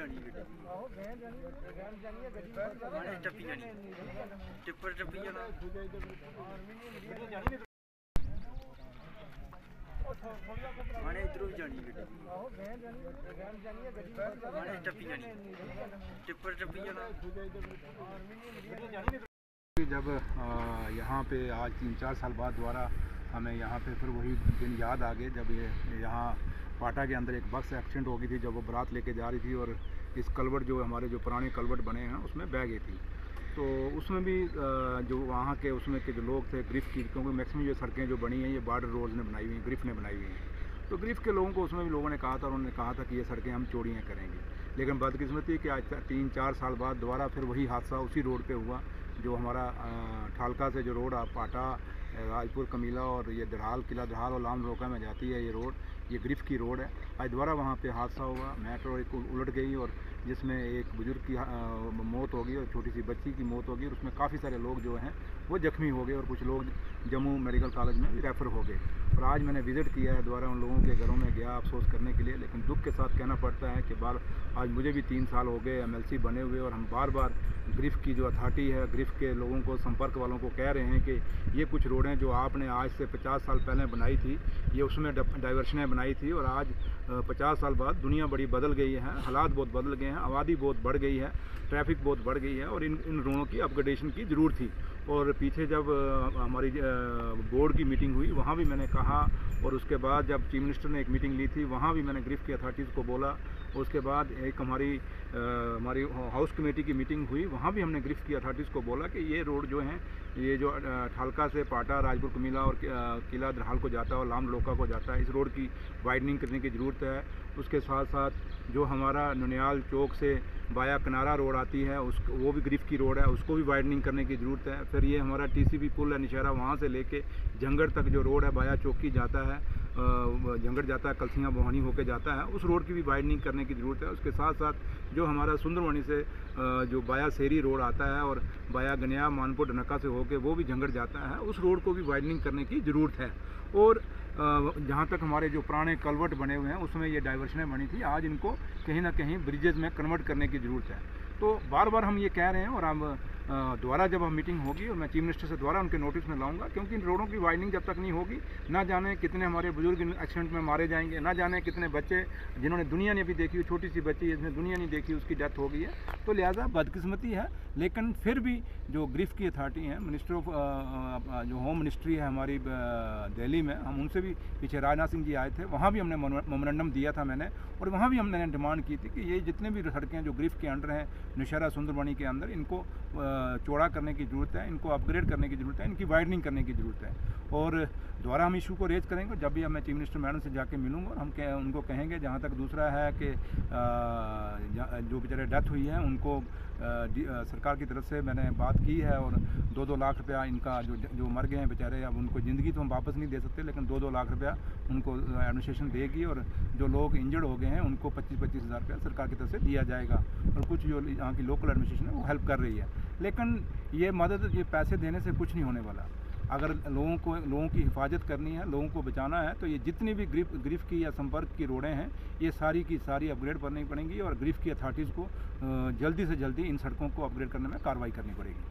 जानी टप्पी जानी टिप्पर टप्पी जाना माने इधरों भी जानी माने टप्पी जानी टिप्पर टप्पी जाना। जब यहाँ पे आज 3-4 साल बाद दोबारा हमें यहाँ पे फिर वही दिन याद आ गए जब ये यहाँ पाटा के अंदर एक बस एक्सीडेंट हो गई थी जब वो बारात लेके जा रही थी और इस कलवट जो हमारे जो पुराने कलवट बने हैं उसमें बह गई थी। तो उसमें भी जो वहाँ के उसमें के जो लोग थे ग्रिफ की, क्योंकि मैक्सिमम ये सड़कें जो बनी हैं ये बॉर्डर रोड्स ने बनाई हुई हैं, ग्रिफ ने बनाई हुई हैं। तो ग्रिफ के लोगों को उसमें भी लोगों ने कहा था, उन्होंने कहा था कि ये सड़कें हम चौड़ियाँ करेंगे। लेकिन बदकिस्मती कि आज 3-4 साल बाद दोबारा फिर वही हादसा उसी रोड पे हुआ जो हमारा ठालका से जो रोड पाटा राजपुर कमीला और ये दरहाल किला दरहाल और लाम रोका में जाती है ये रोड, ये ग्रिफ की रोड है। आज दोबारा वहाँ पे हादसा हुआ, मेट्रो एक उलट गई और जिसमें एक बुजुर्ग की मौत हो गई और छोटी सी बच्ची की मौत हो गई और उसमें काफ़ी सारे लोग जो हैं वो जख्मी हो गए और कुछ लोग जम्मू मेडिकल कॉलेज में भी रेफ़र हो गए। और आज मैंने विज़िट किया है दोबारा उन लोगों के घरों में गया अफसोस करने के लिए, लेकिन दुख के साथ कहना पड़ता है कि आज मुझे भी 3 साल हो गए MLC बने हुए और हम बार बार ग्रिफ की जो अथॉरिटी है, ग्रिफ के लोगों को, संपर्क वालों को कह रहे हैं कि ये कुछ रोडें जो आपने आज से 50 साल पहले बनाई थी ये उसमें डाइवर्शनें बनाई थी और आज 50 साल बाद दुनिया बड़ी बदल गई है, हालात बहुत बदल गए हैं, आबादी बहुत बढ़ गई है, ट्रैफिक बहुत बढ़ गई है और इन रोडों की अपग्रेडेशन की ज़रूरत थी। और पीछे जब हमारी बोर्ड की मीटिंग हुई वहाँ भी मैंने कहा और उसके बाद जब चीफ मिनिस्टर ने एक मीटिंग ली थी वहाँ भी मैंने ग्रिफ की अथॉरिटीज़ को बोला। उसके बाद एक हमारी हाउस कमेटी की मीटिंग हुई, वहाँ भी हमने ग्रिफ की अथॉरिटीज़ को बोला कि ये रोड जो हैं ये जो ठालका से पाटा राजपुर कमीला और किला दरहाल को जाता है और लाम लोका को जाता है, इस रोड की वाइडनिंग करने की ज़रूरत है। उसके साथ साथ जो हमारा ननियाल चौक से बाया किनारा रोड आती है वो भी ग्रिफ की रोड है, उसको भी वाइडनिंग करने की ज़रूरत है। फिर ये हमारा TCP पुल है निशारा, वहाँ से लेके जंगड़ तक जो रोड है बाया चौकी जाता है, जंगड़ जाता है, कलसियाँ बोहानी होके जाता है, उस रोड की भी वाइडनिंग करने की ज़रूरत है। उसके साथ साथ जो हमारा सुंदरवानी से जो बाया सेरी रोड आता है और बाया गनिया मानपुर ढनका से होके वो भी जंगड़ जाता है, उस रोड को भी वाइडनिंग करने की ज़रूरत है। और जहाँ तक हमारे जो पुराने कलवट बने हुए हैं उसमें ये डाइवर्शनें बनी थी, आज इनको कहीं ना कहीं ब्रिजेज़ में कन्वर्ट करने की ज़रूरत है। तो बार बार हम ये कह रहे हैं और हम दोबारा जब हम मीटिंग होगी और मैं चीफ मिनिस्टर से दोबारा उनके नोटिस में लाऊंगा, क्योंकि इन रोडों की वाइडनिंग जब तक नहीं होगी ना जाने कितने हमारे बुजुर्ग एक्सीडेंट में मारे जाएंगे, ना जाने कितने बच्चे जिन्होंने दुनिया नहीं अभी देखी, छोटी सी बच्ची जिसने दुनिया नहीं देखी उसकी डेथ हो गई है। तो लिहाजा बदकिस्मती है, लेकिन फिर भी जो ग्रिफ की अथॉरिटी है, मिनिस्टर ऑफ जो होम मिनिस्ट्री है हमारी दिल्ली में, हम उनसे भी पीछे राजनाथ सिंह जी आए थे, वहाँ भी हमने मेमोरेंडम दिया था मैंने, और वहाँ भी हमने डिमांड की थी कि ये जितने भी सड़कें जो ग्रिफ के अंडर हैं नौशहरा सुंदरबनी के अंदर, इनको चौड़ा करने की ज़रूरत है, इनको अपग्रेड करने की ज़रूरत है, इनकी वाइडनिंग करने की ज़रूरत है। और दोबारा हम इशू को रेज करेंगे जब भी मैं चीफ मिनिस्टर मैडम से जाके मिलूँगा और हम उनको कहेंगे। जहाँ तक दूसरा है कि जो बेचारे डेथ हुई है उनको सरकार की तरफ से मैंने बात की है और 2-2 लाख रुपया इनका जो मर गए हैं बेचारे, अब उनको ज़िंदगी तो हम वापस नहीं दे सकते, लेकिन 2-2 लाख रुपया उनको एडमिनिस्ट्रेशन देगी और जो लोग इंजर्ड हो गए हैं उनको 25-25 हज़ार रुपया सरकार की तरफ से दिया जाएगा। और कुछ जो यहाँ की लोकल एडमिनिस्ट्रेशन है वो हेल्प कर रही है, लेकिन ये मदद, ये पैसे देने से कुछ नहीं होने वाला। अगर लोगों की हिफाजत करनी है, लोगों को बचाना है, तो ये जितनी भी ग्रिफ की या संपर्क की रोडें हैं ये सारी की सारी अपग्रेड करनी पड़ेंगी और ग्रिफ की अथॉरिटीज़ को जल्दी से जल्दी इन सड़कों को अपग्रेड करने में कार्रवाई करनी पड़ेगी।